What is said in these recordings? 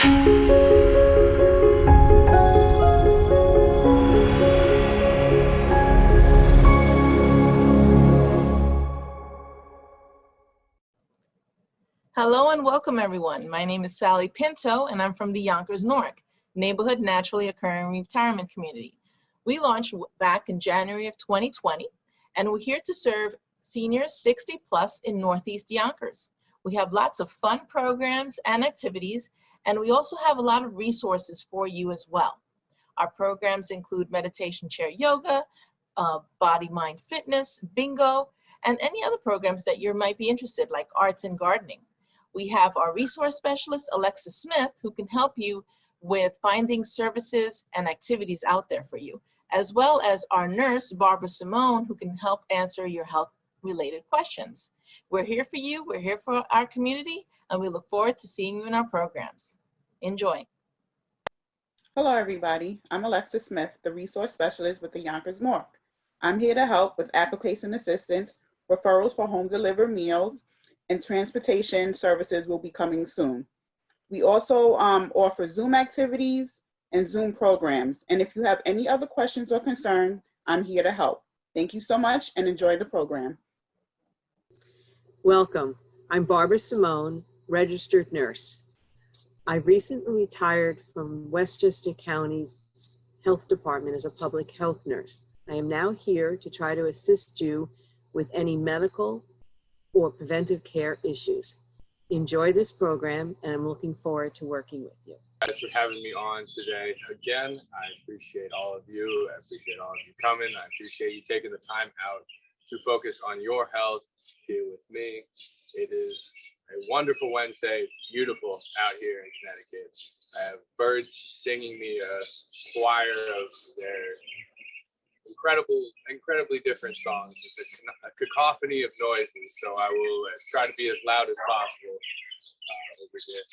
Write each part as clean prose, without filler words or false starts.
Hello and welcome everyone. My name is Sally Pinto and I'm from the Yonkers Newark neighborhood naturally occurring retirement community. We launched back in January of 2020 and we're here to serve seniors 60 plus in Northeast Yonkers. We have lots of fun programs and activities, and we also have a lot of resources for you as well. Our programs include meditation chair yoga, body mind fitness, bingo, and any other programs that you might be interested, like arts and gardening. We have our resource specialist, Alexa Smith, who can help you with finding services and activities out there for you, as well as our nurse, Barbara Simone, who can help answer your health-related questions. We're here for you, we're here for our community, and we look forward to seeing you in our programs. Enjoy. Hello, everybody. I'm Alexa Smith, the resource specialist with the Yonkers Newark. I'm here to help with application assistance, referrals for home delivered meals, and transportation services will be coming soon. We also offer Zoom activities and Zoom programs. And if you have any other questions or concerns, I'm here to help. Thank you so much and enjoy the program. Welcome. I'm Barbara Simone, registered nurse. I recently retired from Westchester County's Health Department as a public health nurse. I am now here to try to assist you with any medical or preventive care issues. Enjoy this program, and I'm looking forward to working with you. Thanks for having me on today. Again, I appreciate all of you. I appreciate all of you coming. I appreciate you taking the time out to focus on your health here with me. It is a wonderful Wednesday. It's beautiful out here in Connecticut. I have birds singing me a choir of their incredibly different songs. It's a cacophony of noises, so I will try to be as loud as possible over here.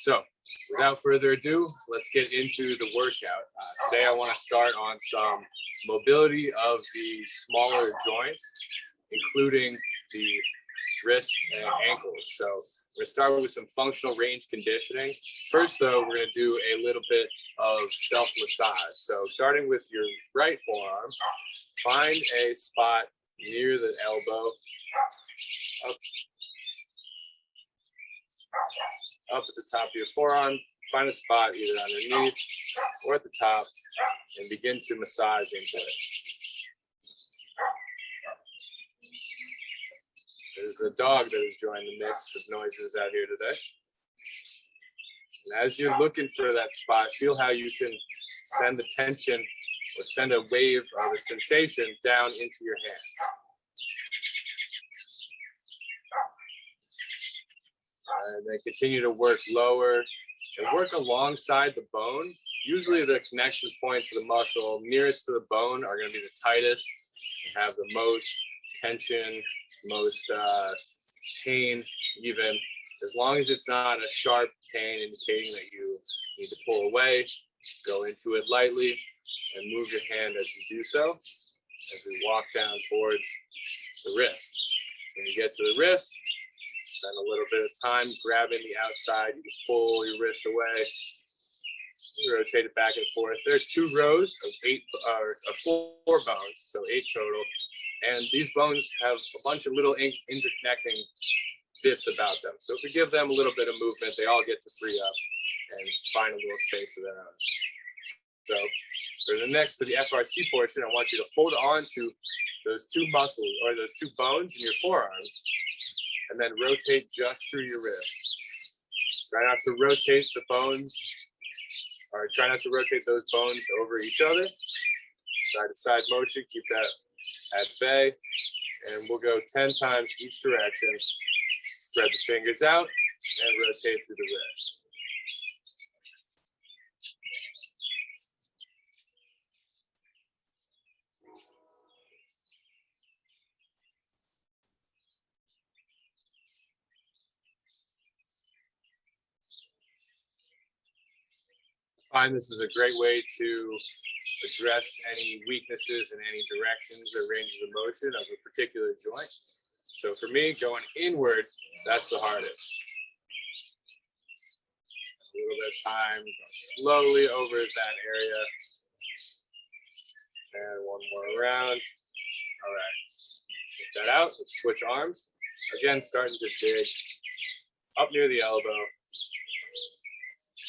So without further ado, let's get into the workout. Today I want to start on some mobility of the smaller joints, including the wrist and ankles. So we're going to start with some functional range conditioning. First though, we're going to do a little bit of self-massage. So starting with your right forearm, find a spot near the elbow, up at the top of your forearm, find a spot either underneath or at the top and begin to massage into it. There's a dog that has joined the mix of noises out here today. And as you're looking for that spot, feel how you can send the tension or send a wave of a sensation down into your hand. And then continue to work lower and work alongside the bone. Usually the connection points of the muscle nearest to the bone are going to be the tightest and have the most tension, most pain, even. As long as it's not a sharp pain indicating that you need to pull away, go into it lightly and move your hand as you do so, as we walk down towards the wrist. When you get to the wrist, spend a little bit of time grabbing the outside. You can pull your wrist away, you rotate it back and forth. There are 2 rows of 4 bones, so 8 total. And these bones have a bunch of little interconnecting bits about them. So if we give them a little bit of movement, they all get to free up and find a little space of their own. So for the FRC portion, I want you to hold on to those 2 muscles or those 2 bones in your forearm and then rotate just through your wrist. Try not to rotate the bones or try not to rotate those bones over each other. Side to side motion, keep that at bay. And we'll go 10 times each direction. Spread the fingers out and rotate through the wrist. I find this is a great way to address any weaknesses in any directions or ranges of motion of a particular joint. So for me, going inward, that's the hardest. A little bit of time. Go slowly over that area. And one more round. All right. Get that out. Let's switch arms. Again, starting to dig up near the elbow.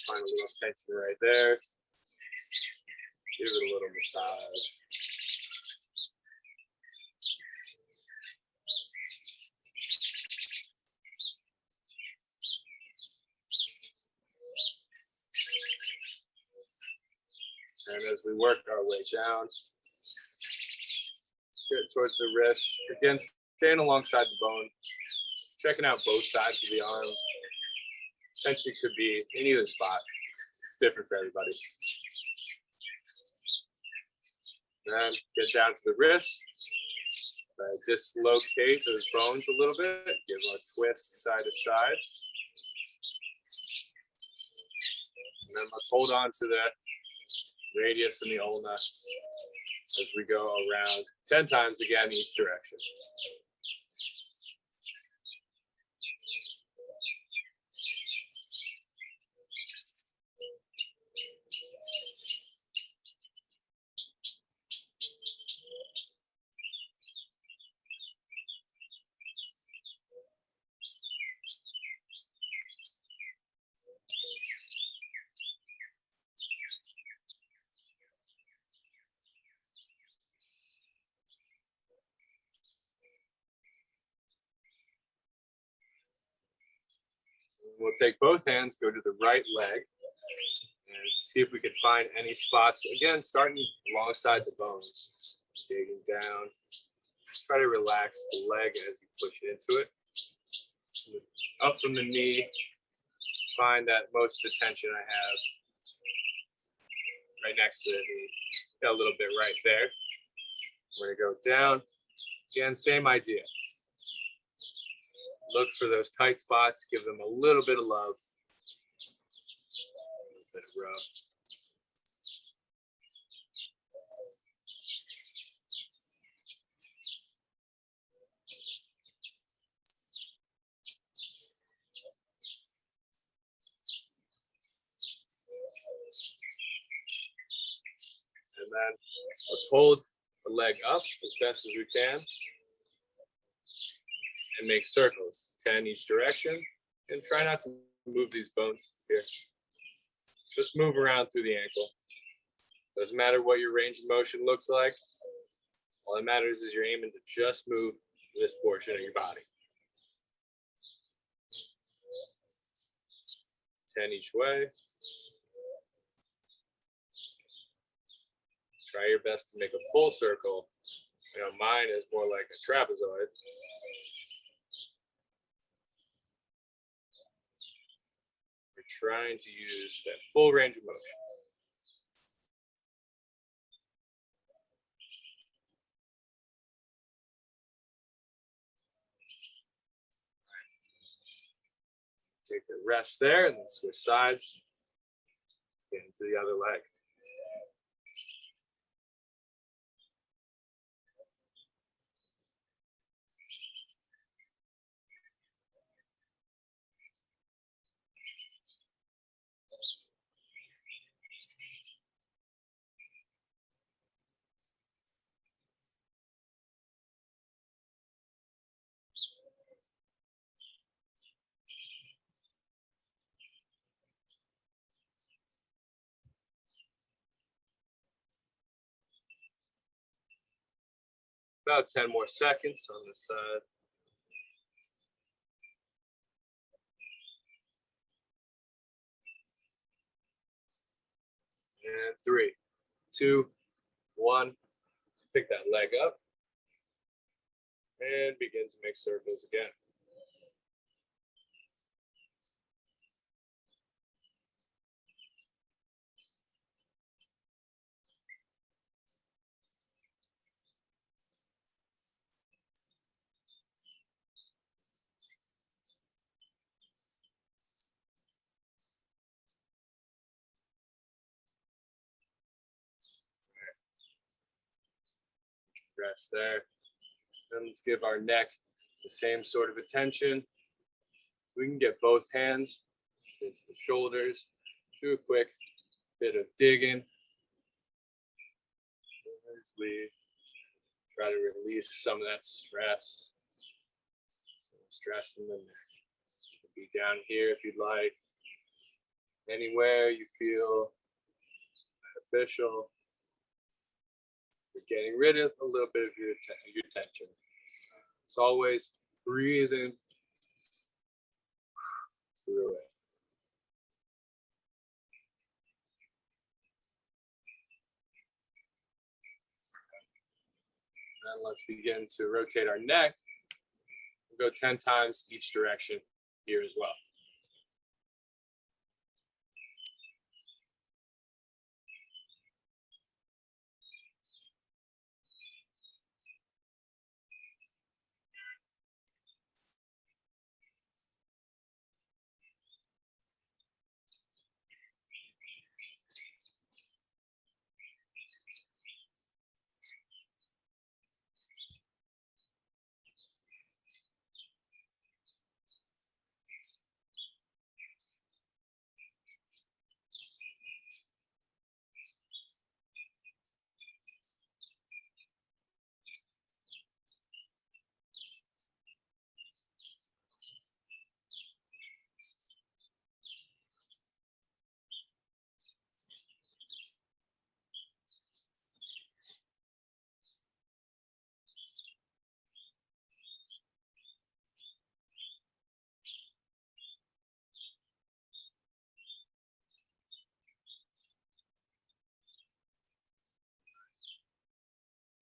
Find a little tension right there. Give it a little massage. And as we work our way down, get towards the wrist. Again, staying alongside the bone. Checking out both sides of the arm. Tension could be in either spot. It's different for everybody. Then get down to the wrist. Dislocate those bones a little bit. Give them a twist side to side. And then let's hold on to the radius and the ulna as we go around 10 times again each direction. We'll take both hands, go to the right leg, and see if we can find any spots. Again, starting alongside the bones, digging down. Try to relax the leg as you push into it. Up from the knee, find that most of the tension I have right next to the knee. Got a little bit right there. We're gonna go down. Again, same idea. Look for those tight spots, give them a little bit of love, a little bit of rub. And then let's hold the leg up as best as we can. And make circles, 10 each direction, and try not to move these bones here. Just move around through the ankle. Doesn't matter what your range of motion looks like. All that matters is you're aiming to just move this portion of your body. 10 each way. Try your best to make a full circle. You know, mine is more like a trapezoid. Trying to use that full range of motion. Take the rest there and then switch sides. Get into the other leg. About 10 more seconds on this side. And 3, 2, 1. Pick that leg up and begin to make circles again. Rest there. And let's give our neck the same sort of attention. We can get both hands into the shoulders, do a quick bit of digging as we try to release some of that stress. Stress in the neck. Be down here if you'd like. Anywhere you feel beneficial. You're getting rid of a little bit of your tension. It's always breathing through it. And let's begin to rotate our neck. We'll go 10 times each direction here as well.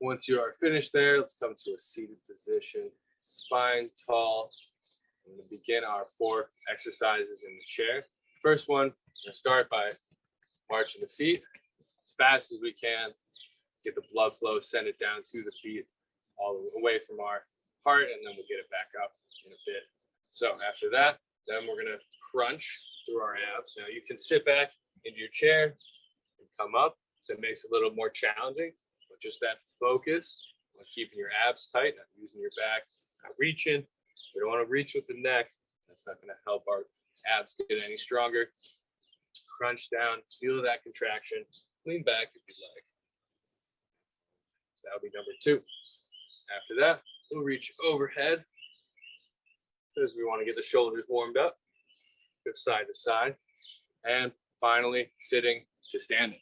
Once you are finished there, let's come to a seated position, spine tall. We're going to begin our 4 exercises in the chair. First one, we're going to start by marching the feet as fast as we can. Get the blood flow, send it down to the feet, all away from our heart, and then we'll get it back up in a bit. So after that, then we're going to crunch through our abs. Now you can sit back into your chair and come up, so it makes it a little more challenging. Just that focus on keeping your abs tight, not using your back, not reaching. We don't want to reach with the neck. That's not going to help our abs get any stronger. Crunch down, feel that contraction. Lean back if you'd like. That'll be number 2. After that, we'll reach overhead because we want to get the shoulders warmed up. Go side to side. And finally, sitting to standing.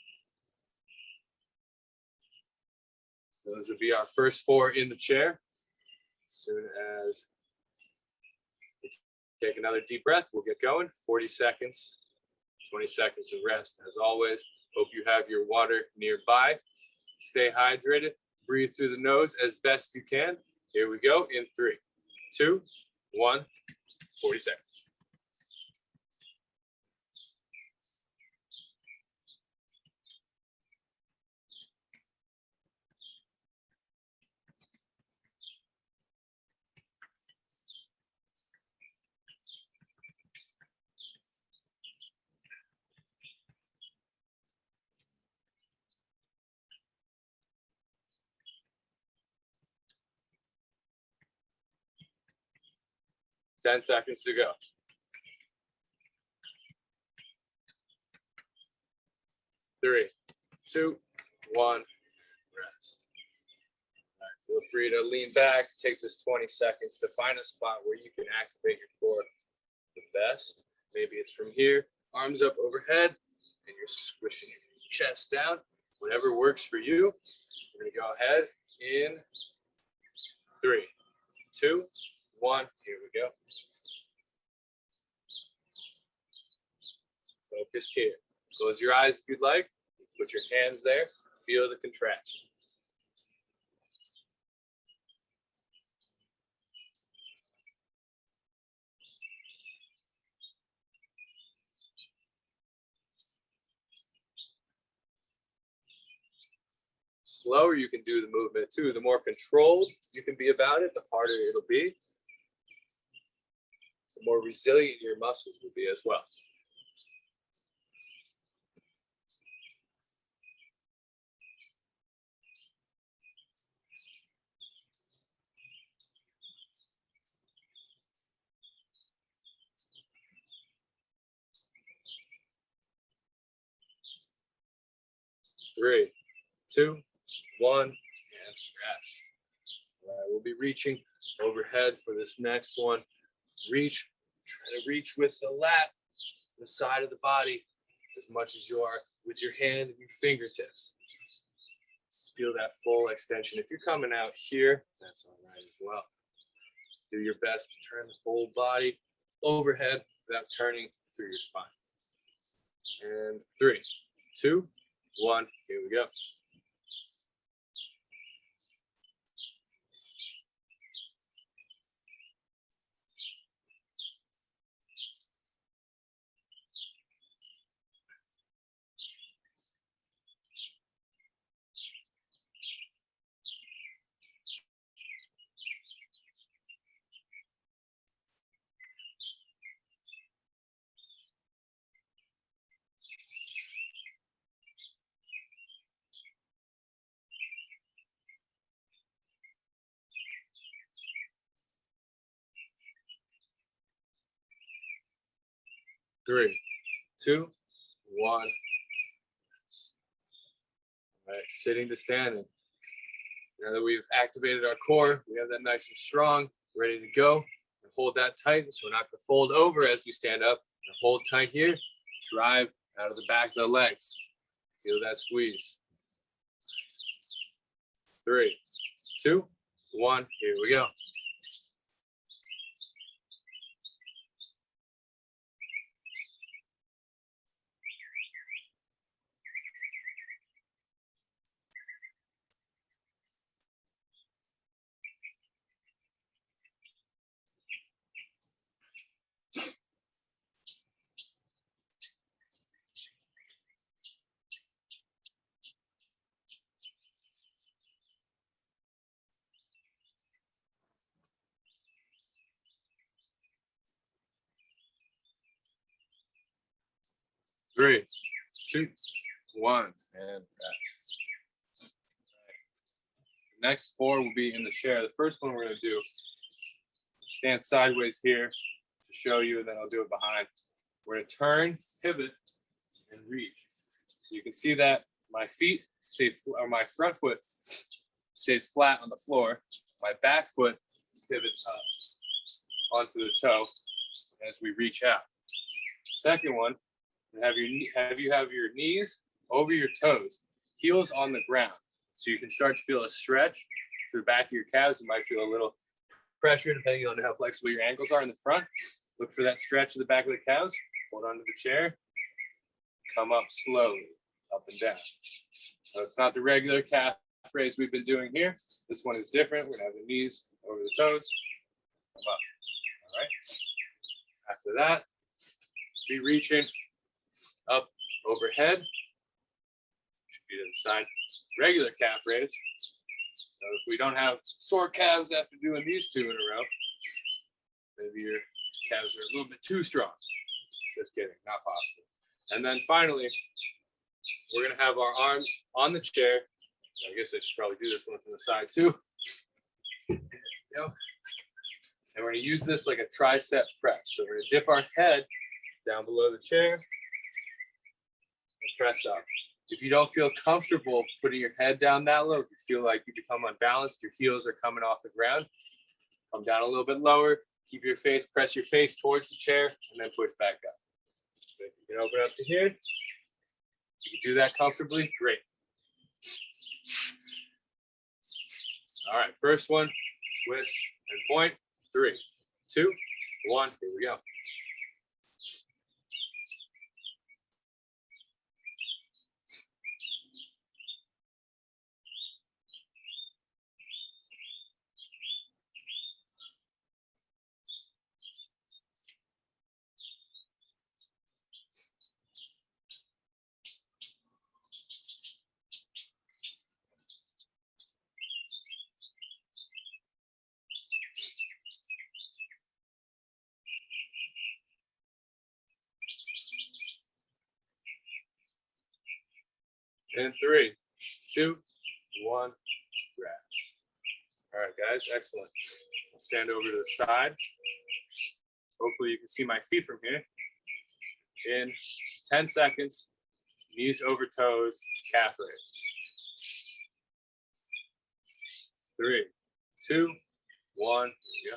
So those would be our first 4 in the chair. As soon as we take another deep breath, we'll get going. 40 seconds, 20 seconds of rest. As always, hope you have your water nearby. Stay hydrated. Breathe through the nose as best you can. Here we go in 3, 2, 1, 40 seconds. Ten seconds to go. 3, 2, 1, rest. All right, feel free to lean back, take this 20 seconds to find a spot where you can activate your core the best. Maybe it's from here, arms up overhead, and you're squishing your chest down. Whatever works for you. We're gonna go ahead in 3, 2, 1, here we go. Focus here. Close your eyes if you'd like. Put your hands there. Feel the contraction. Slower you can do the movement too. The more controlled you can be about it, the harder it'll be. The more resilient your muscles will be as well. 3, 2, 1, and rest. All right, we'll be reaching overhead for this next one. Reach, try to reach with the lat, the side of the body, as much as you are with your hand and your fingertips. Just feel that full extension. If you're coming out here, that's all right as well. Do your best to turn the whole body overhead without turning through your spine. And 3, 2, 1, here we go. Three, 2, 1. All right, sitting to standing. Now that we've activated our core, we have that nice and strong, ready to go. And hold that tight so we're not going to fold over as we stand up. And hold tight here. Drive out of the back of the legs. Feel that squeeze. 3, 2, 1. Here we go. Three, 2, 1, and rest. Next 4 will be in the chair. The first one we're going to do, stand sideways here to show you, and then I'll do it behind. We're going to turn, pivot, and reach. So you can see that my feet stay, or my front foot stays flat on the floor. My back foot pivots up onto the toe as we reach out. Second one, have your knees over your toes, heels on the ground. So you can start to feel a stretch through the back of your calves. You might feel a little pressure depending on how flexible your ankles are in the front. Look for that stretch in the back of the calves. Hold onto the chair. Come up slowly, up and down. So it's not the regular calf raise we've been doing here. This one is different. We're gonna have the knees over the toes. Come up. All right. After that, be reaching up overhead. Should be to the side. Regular calf raise. So if we don't have sore calves after doing these 2 in a row, maybe your calves are a little bit too strong. Just kidding, not possible. And then finally, we're gonna have our arms on the chair. I guess I should probably do this one from the side too. There we go. And we're gonna use this like a tricep press. So we're gonna dip our head down below the chair and press up. If you don't feel comfortable putting your head down that low, if you feel like you become unbalanced, your heels are coming off the ground, come down a little bit lower, keep your face, press your face towards the chair, and then push back up. If you can open up to here, you can do that comfortably, great. All right, first one, twist and point. 3, 2, 1, here we go. And 3, 2, 1, rest. All right, guys, excellent. I'll stand over to the side. Hopefully you can see my feet from here. In 10 seconds, Knees over toes, calf raise. 3, 2, 1. Here we go.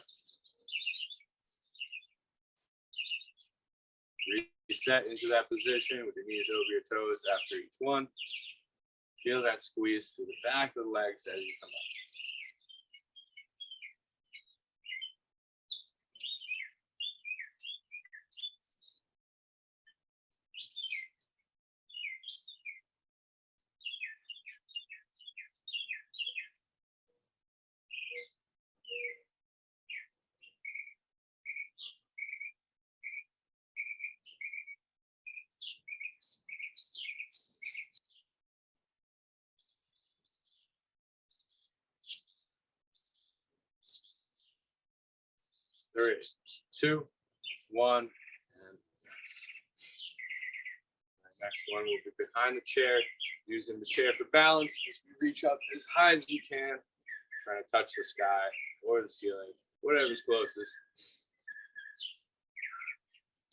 Reset into that position with your knees over your toes after each one. Feel that squeeze through the back of the legs as you come up. Three, 2, 1, and next one will be behind the chair, using the chair for balance as we reach up as high as we can, trying to touch the sky or the ceiling, whatever's closest.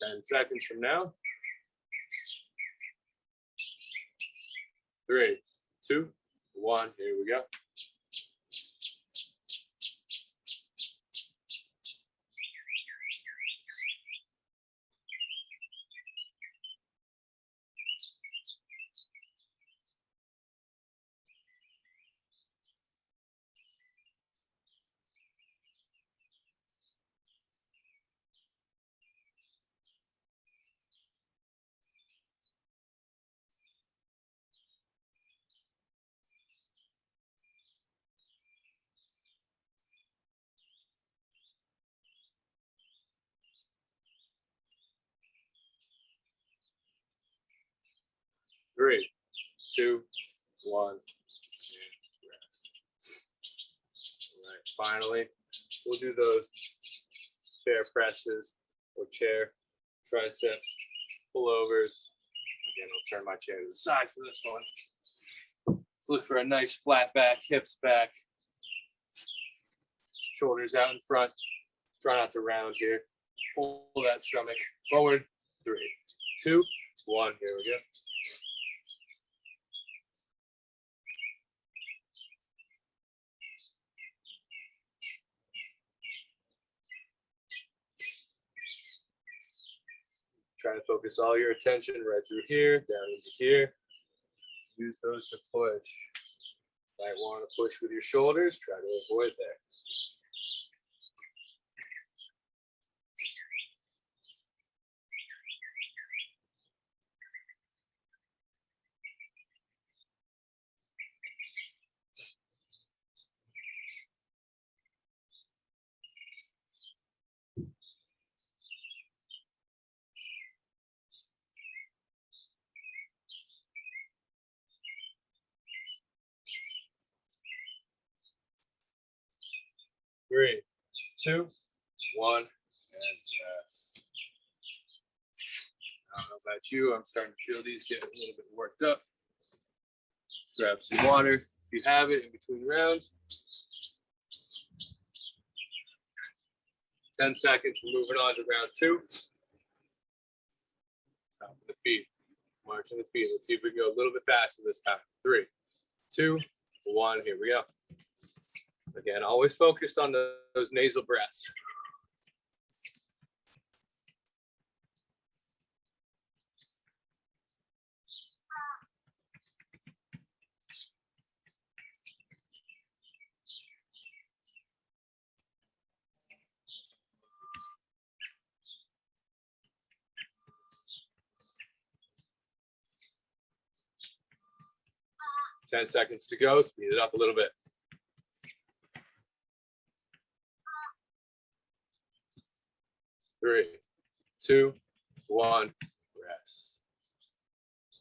10 seconds from now. 3, 2, 1, here we go. Three, 2, 1, and rest. All right, finally, we'll do those chair presses or chair tricep pullovers. Again, I'll turn my chair to the side for this one. Let's look for a nice flat back, hips back, shoulders out in front. Try not to round here. Pull that stomach forward. 3, 2, 1. Here we go. Try to focus all your attention right through here, down into here. Use those to push. Might want to push with your shoulders. Try to avoid there. Three, 2, 1, and rest. I don't know about you, I'm starting to feel these getting a little bit worked up. Grab some water if you have it in between rounds. 10 seconds, we're moving on to round 2. Stop with the feet, marching the feet. Let's see if we can go a little bit faster this time. 3, 2, 1, here we go. Again, always focused on those nasal breaths. Ten seconds to go. Speed it up a little bit. 3, 2, 1, rest.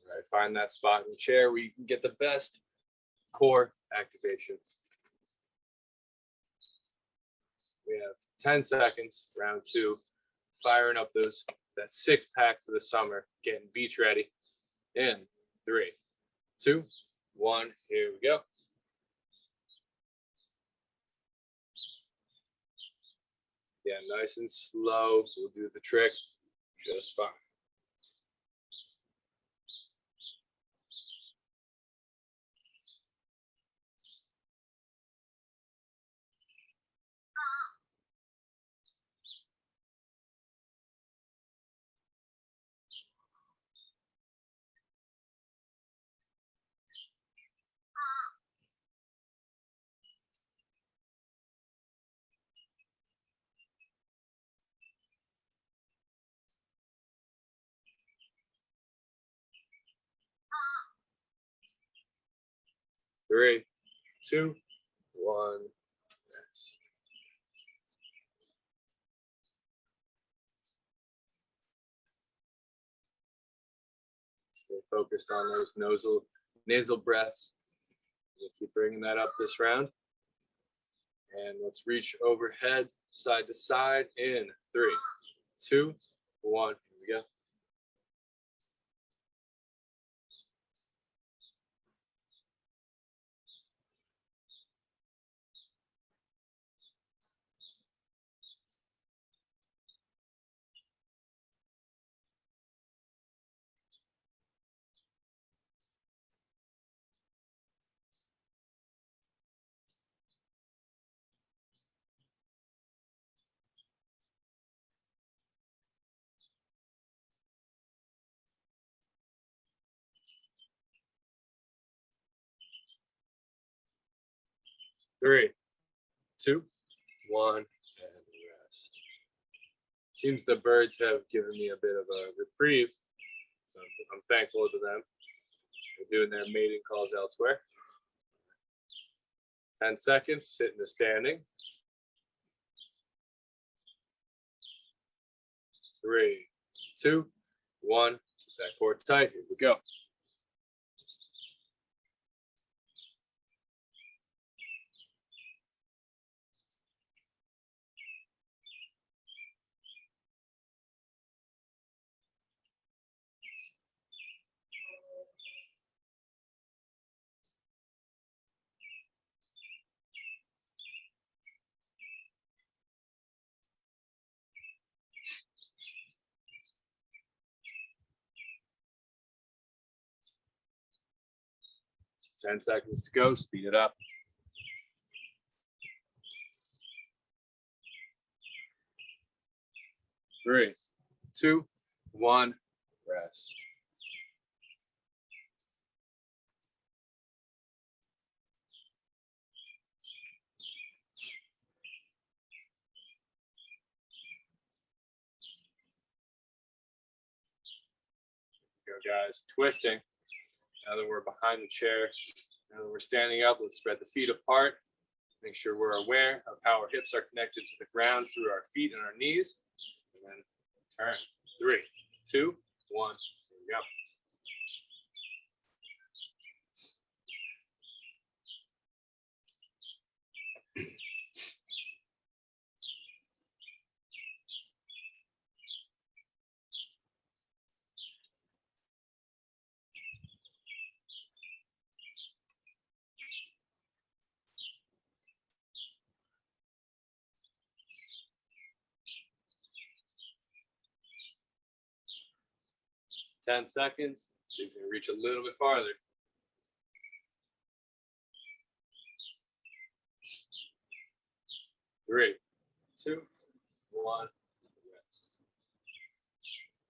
All right, find that spot in the chair where you can get the best core activation. We have 10 seconds, round 2, firing up that 6-pack for the summer, getting beach ready. In 3, 2, 1, here we go. Yeah, nice and slow. We'll do the trick just fine. 3, 2, 1. Rest. Stay focused on those nasal breaths. We'll keep bringing that up this round. And let's reach overhead, side to side in 3, 2, 1. Here we go. 3, 2, 1, and rest. Seems the birds have given me a bit of a reprieve. So I'm thankful to them. They're doing their mating calls elsewhere. 10 seconds, sitting to standing. 3, 2, 1. Keep that core tight. Here we go. Ten seconds to go. Speed it up. 3, 2, 1. Rest. Go, guys. Twisting. Now that we're behind the chair, now that we're standing up, let's spread the feet apart. Make sure we're aware of how our hips are connected to the ground through our feet and our knees. And then turn. 3, 2, 1. Here we go. 10 seconds. See if we can reach a little bit farther. 3, 2, 1. Rest.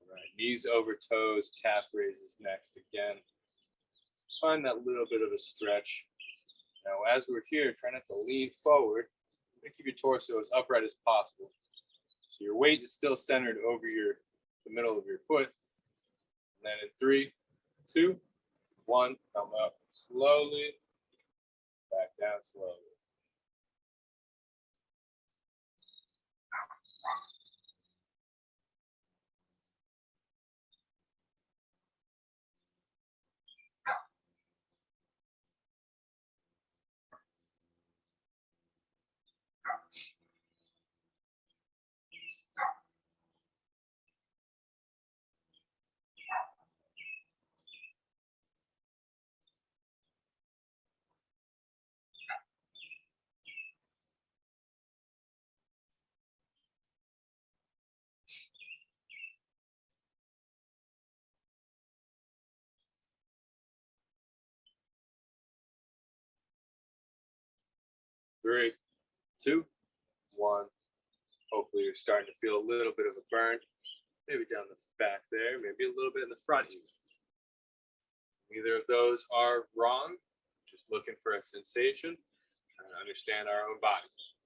All right, knees over toes, calf raises next again. Find that little bit of a stretch. Now, as we're here, try not to lean forward. Keep your torso as upright as possible. So your weight is still centered over the middle of your foot. And then in 3, 2, 1, come up slowly, back down slowly. Three, 2, 1. Hopefully you're starting to feel a little bit of a burn. Maybe down the back there, maybe a little bit in the front even. Neither of those are wrong. Just looking for a sensation, trying to understand our own bodies.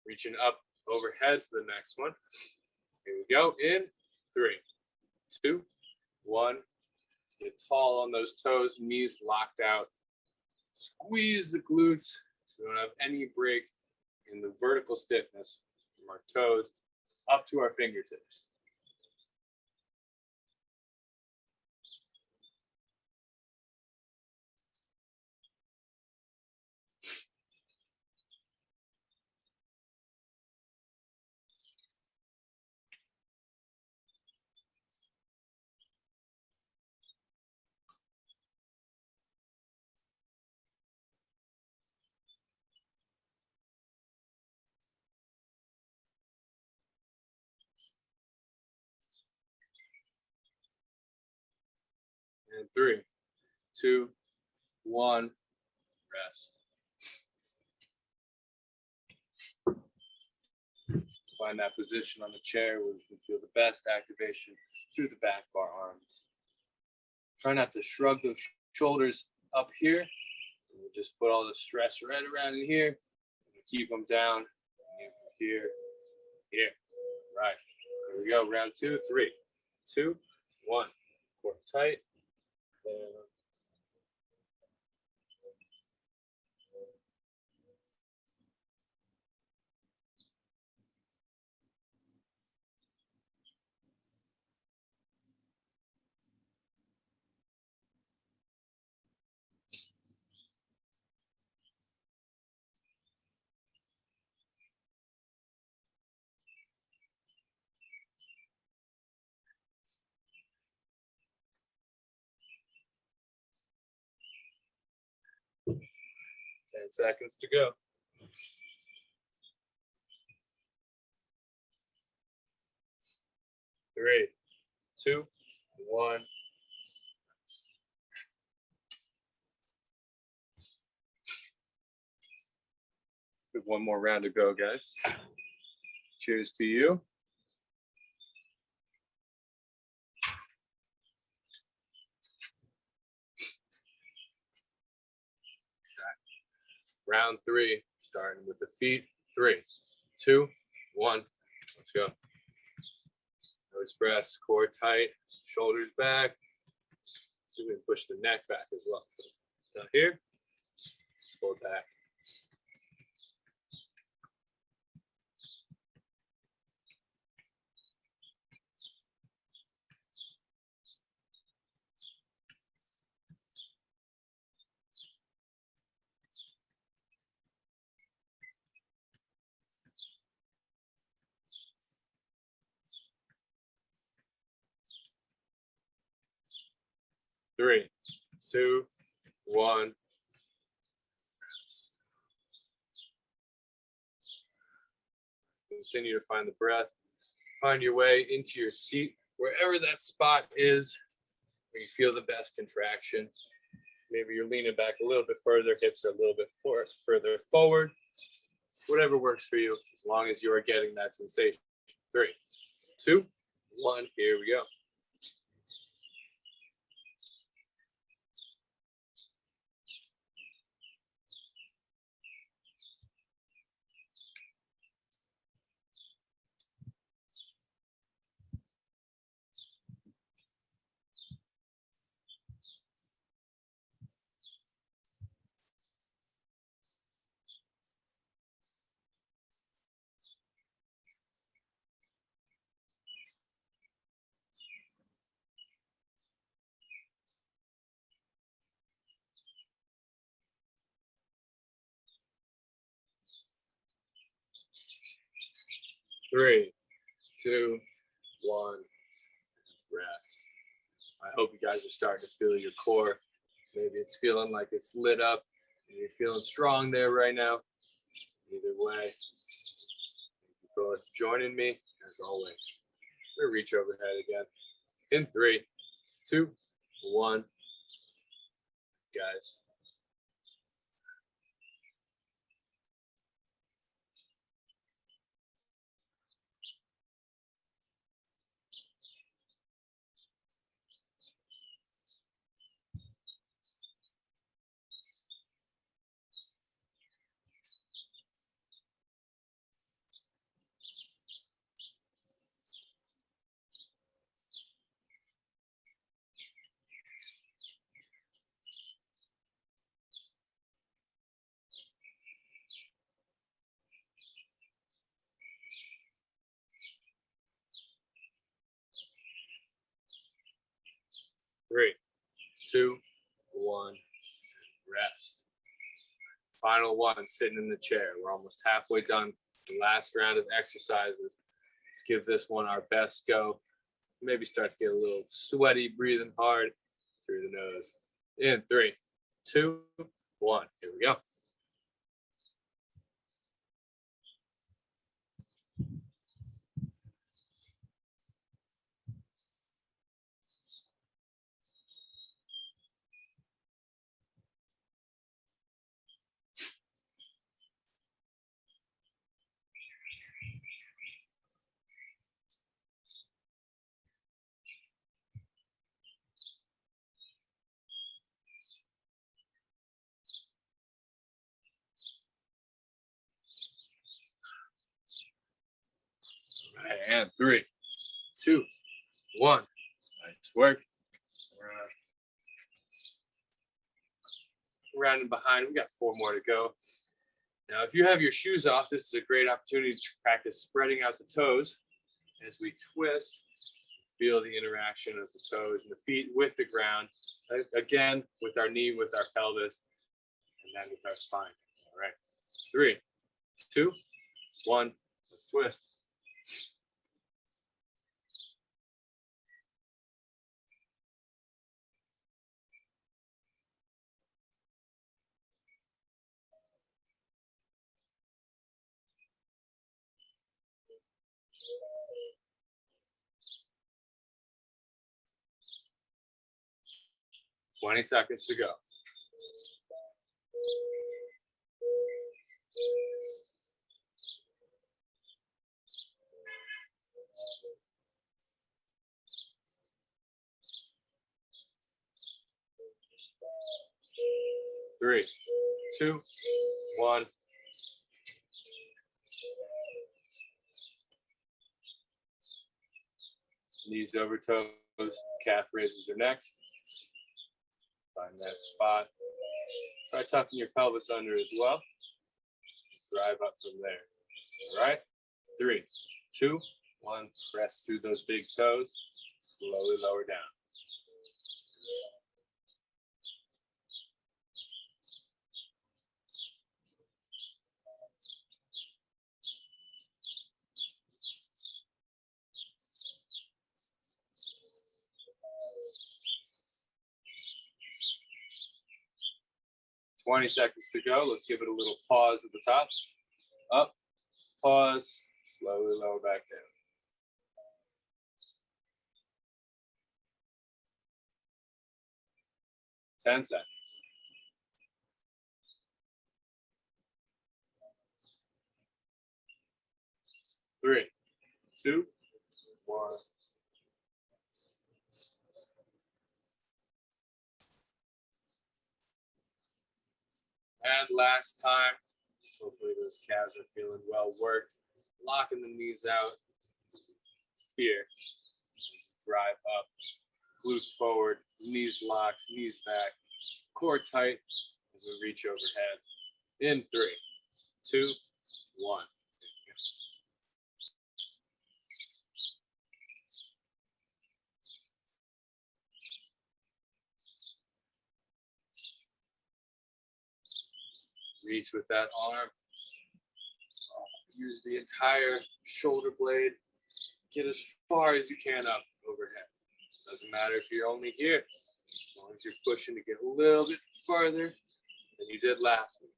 Reaching up overhead for the next one. Here we go. In 3, 2, 1. Let's get tall on those toes, knees locked out. Squeeze the glutes so we don't have any break in the vertical stiffness from our toes up to our fingertips. And 3, 2, 1, rest. Find that position on the chair where we can feel the best activation through the back of our arms. Try not to shrug those shoulders up here. We'll just put all the stress right around in here. Keep them down. Here, here. Right. Here we go. Round 2, 3, 2, 1. Core tight. Down. 10 seconds to go. 3, 2, 1. We have one more round to go, guys. Cheers to you. Round 3, starting with the feet. 3, 2, 1. Let's go. Nose press, core tight, shoulders back. So we can push the neck back as well. So down here, pull back. Three, 2, 1. Continue to find the breath. Find your way into your seat, wherever that spot is, where you feel the best contraction. Maybe you're leaning back a little bit further, hips are a little bit further forward. Whatever works for you, as long as you are getting that sensation. 3, 2, 1. Here we go. Three, 2, 1, rest. I hope you guys are starting to feel your core. Maybe it's feeling like it's lit up and you're feeling strong there right now. Either way, thank you for joining me as always. We'll reach overhead again. In 3, 2, 1, guys. 3, 2, 1, rest. Final one, sitting in the chair. We're almost halfway done. The last round of exercises. Let's give this one our best go. Maybe start to get a little sweaty, breathing hard through the nose. In 3, 2, 1. Here we go. And 3, 2, 1. Nice work. Around and behind. We got 4 more to go. Now, if you have your shoes off, this is a great opportunity to practice spreading out the toes as we twist. Feel the interaction of the toes and the feet with the ground. Again, with our knee, with our pelvis, and then with our spine. All right. 3, 2, 1. Let's twist. Twenty seconds to go. Three, 2, 1. Knees over toes, calf raises are next. Find that spot. Try tucking your pelvis under as well. Drive up from there. All right. 3, 2, 1. Press through those big toes. Slowly lower down. Seconds to go. Let's give it a little pause at the top. Up, pause, slowly lower back down. 10 seconds. 3, 2, 1. And last time, hopefully those calves are feeling well worked. Locking the knees out here. Drive up, glutes forward, knees locked, knees back, core tight as we reach overhead. In 3, 2, 1. Reach with that arm. Use the entire shoulder blade. Get as far as you can up overhead. Doesn't matter if you're only here. As long as you're pushing to get a little bit farther than you did last week.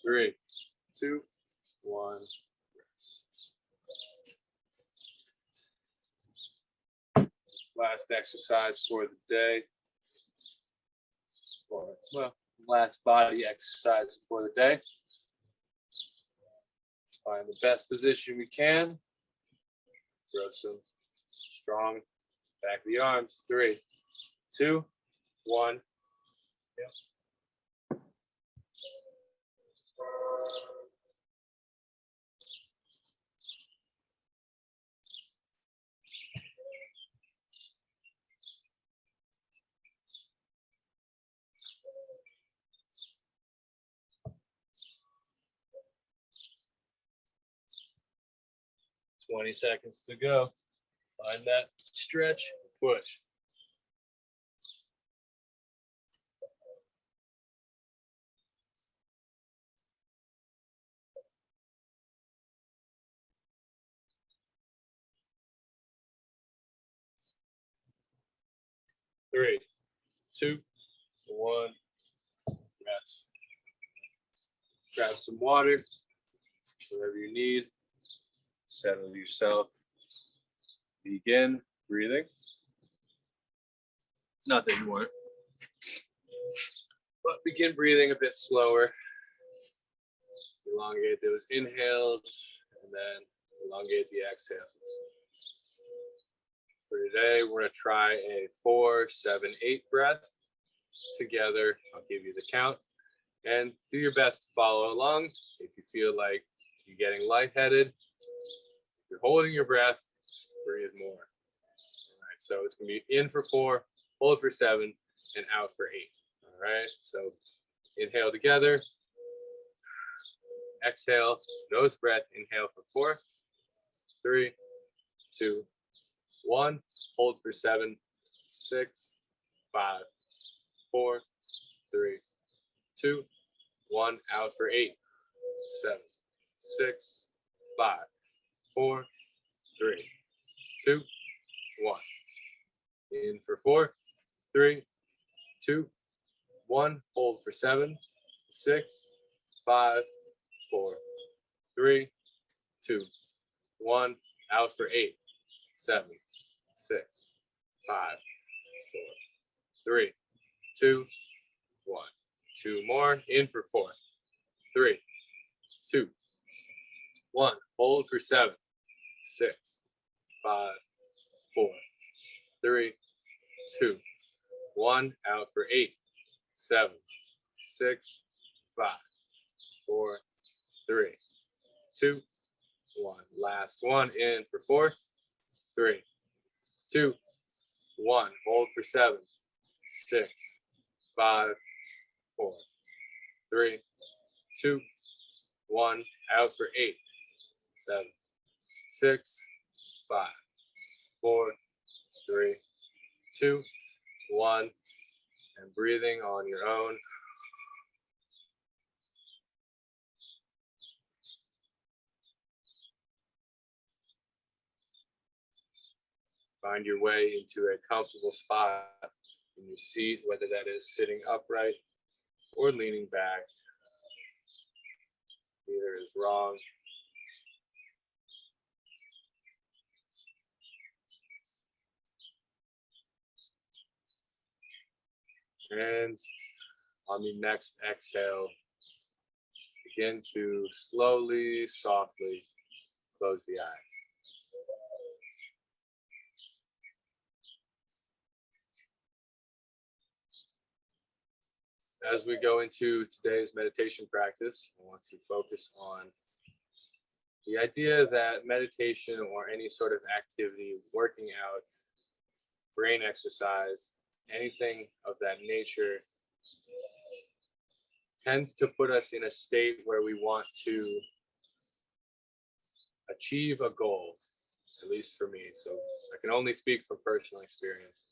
Three, 2, 1. Rest. Last exercise for the day. Well, last body exercise for the day. Find the best position we can. Throw some strong back of the arms. 3, 2, 1. Yep. 20 seconds to go. Find that stretch, push. Three, two, one, rest. Grab some water, whatever you need. Settle yourself. Begin breathing. Not that you want, but begin breathing a bit slower. Elongate those inhales and then elongate the exhales. For today, we're going to try a 4, 7, 8 breath together. I'll give you the count and do your best to follow along. If you feel like you're getting lightheaded, if you're holding your breath, just breathe more. All right, so it's going to be in for 4, hold for 7, and out for 8. All right, so inhale together. Exhale, nose breath, inhale for 4, 3, 2, 1. Hold for 7, 6, 5, 4, 3, 2, 1. Out for 8, 7, 6, 5, 4, 3, 2, 1. In for 4, 3, 2, 1. Hold for 7, 6, 5, 4, 3, 2, 1. Out for 8, 7, 6, 5, 4, 3, 2, 1. 2 more. In for 4, 3, 2, 1. Hold for 7, 6, 5, 4, 3, 2, 1. Out for 8, 7, 6, 5, 4, 3, 2, 1. Last one. In for 4, 3, 2, 1. Hold for 7, 6, 5, 4, 3, 2, 1. Out for 8, 7, 6, 5, 4, 3, 2, 1. And breathing on your own. Find your way into a comfortable spot in your seat, whether that is sitting upright or leaning back. Neither is wrong. And on the next exhale, begin to slowly, softly close the eyes. As we go into today's meditation practice, I want to focus on the idea that meditation or any sort of activity, working out, brain exercise, anything of that nature, tends to put us in a state where we want to achieve a goal, at least for me. So I can only speak from personal experience.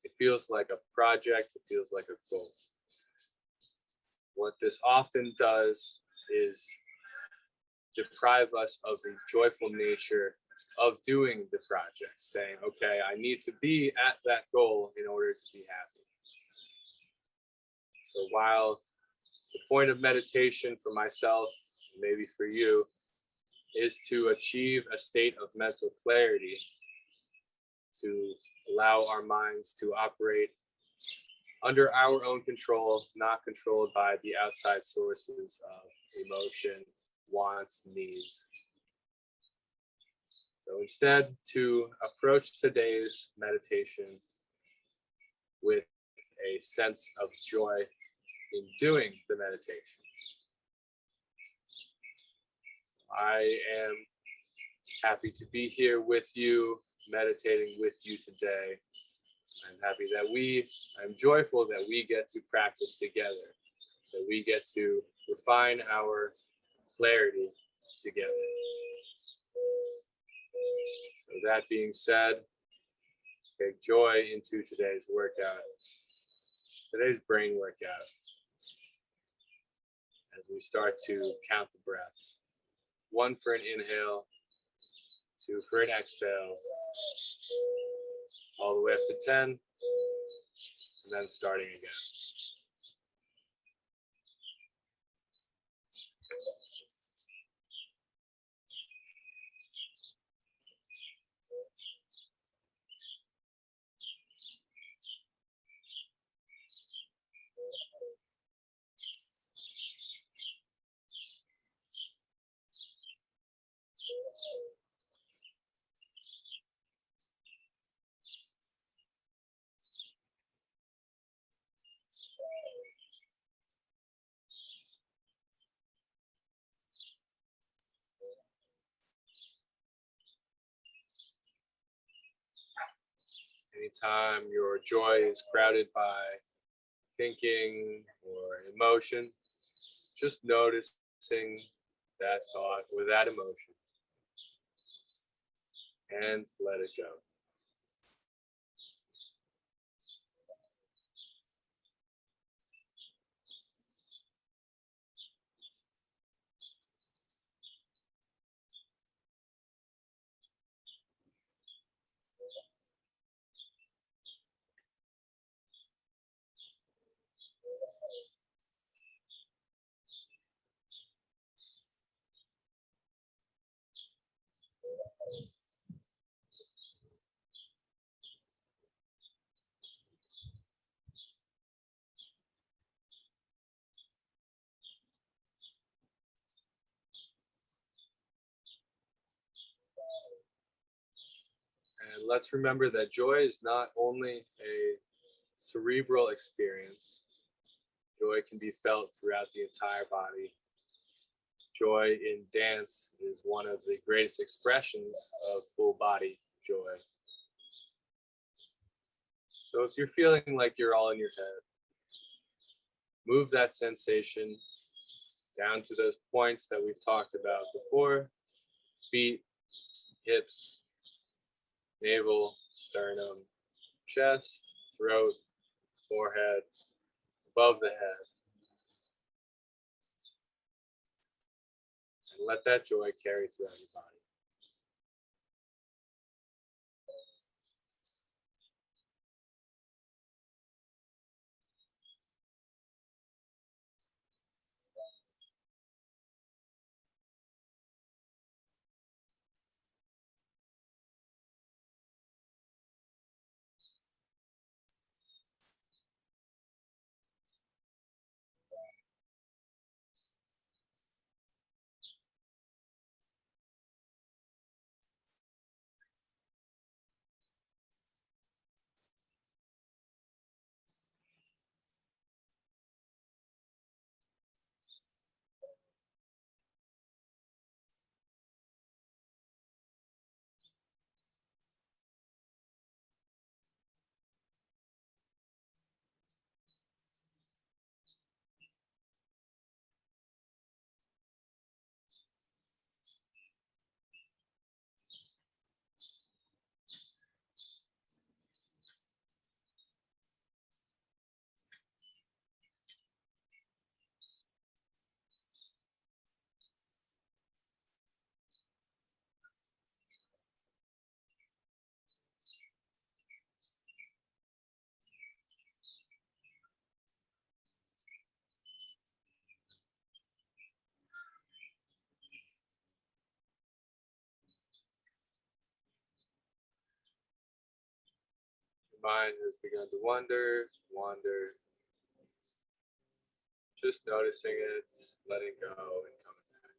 It feels like a project, it feels like a goal. What this often does is deprive us of the joyful nature of doing the project, saying, okay, I need to be at that goal in order to be happy. So while the point of meditation for myself, maybe for you, is to achieve a state of mental clarity, to allow our minds to operate under our own control, not controlled by the outside sources of emotion, wants, needs. So instead, to approach today's meditation with a sense of joy in doing the meditation. I am happy to be here with you, meditating with you today. I'm joyful that we get to practice together, that we get to refine our clarity together. So that being said, take joy into today's workout, today's brain workout, as we start to count the breaths. 1 for an inhale, 2 for an exhale, all the way up to 10, and then starting again. Anytime your joy is crowded by thinking or emotion, just noticing that thought or that emotion and let it go. And let's remember that joy is not only a cerebral experience. Joy can be felt throughout the entire body. Joy in dance is one of the greatest expressions of full body joy. So if you're feeling like you're all in your head, move that sensation down to those points that we've talked about before: feet, hips, navel, sternum, chest, throat, forehead, above the head. And let that joy carry throughout your body. Your mind has begun to wander, just noticing it, letting go, and coming back.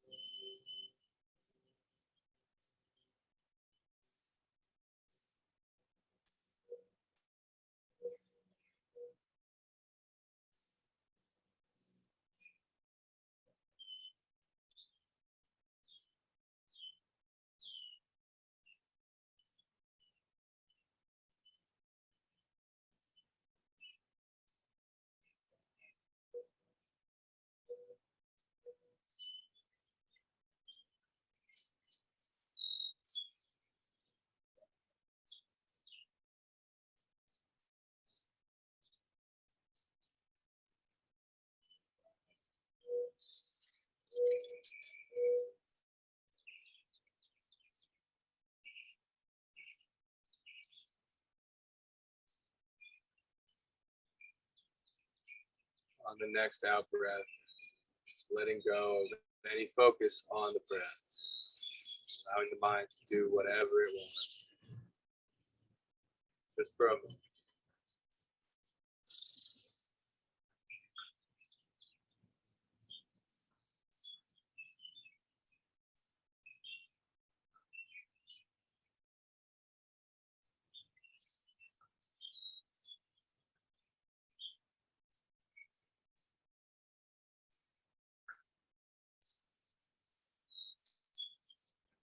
on the next out breath. Just letting go of any focus on the breath. Allowing the mind to do whatever it wants. Just for a moment.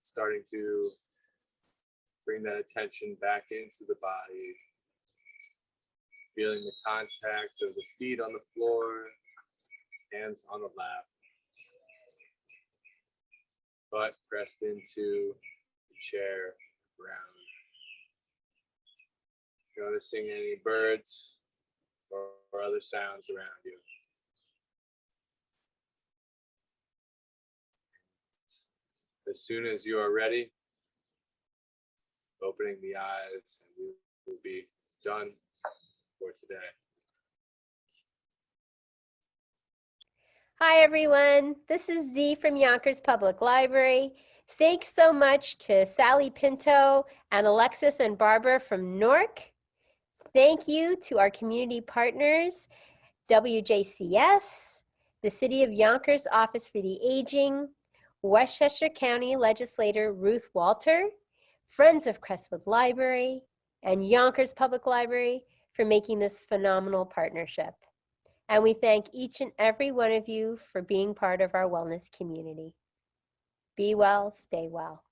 Starting to bring that attention back into the body. Feeling the contact of the feet on the floor, hands on the lap. Butt pressed into the chair, ground. Noticing any birds or other sounds around you. As soon as you are ready, opening the eyes, and we will be done for today. Hi, everyone. This is Z from Yonkers Public Library. Thanks so much to Sally Pinto and Alexis and Barbara from Newark. Thank you to our community partners, WJCS, the City of Yonkers Office for the Aging, Westchester County Legislator Ruth Walter, Friends of Crestwood Library, and Yonkers Public Library for making this phenomenal partnership. And we thank each and every one of you for being part of our wellness community. Be well, stay well.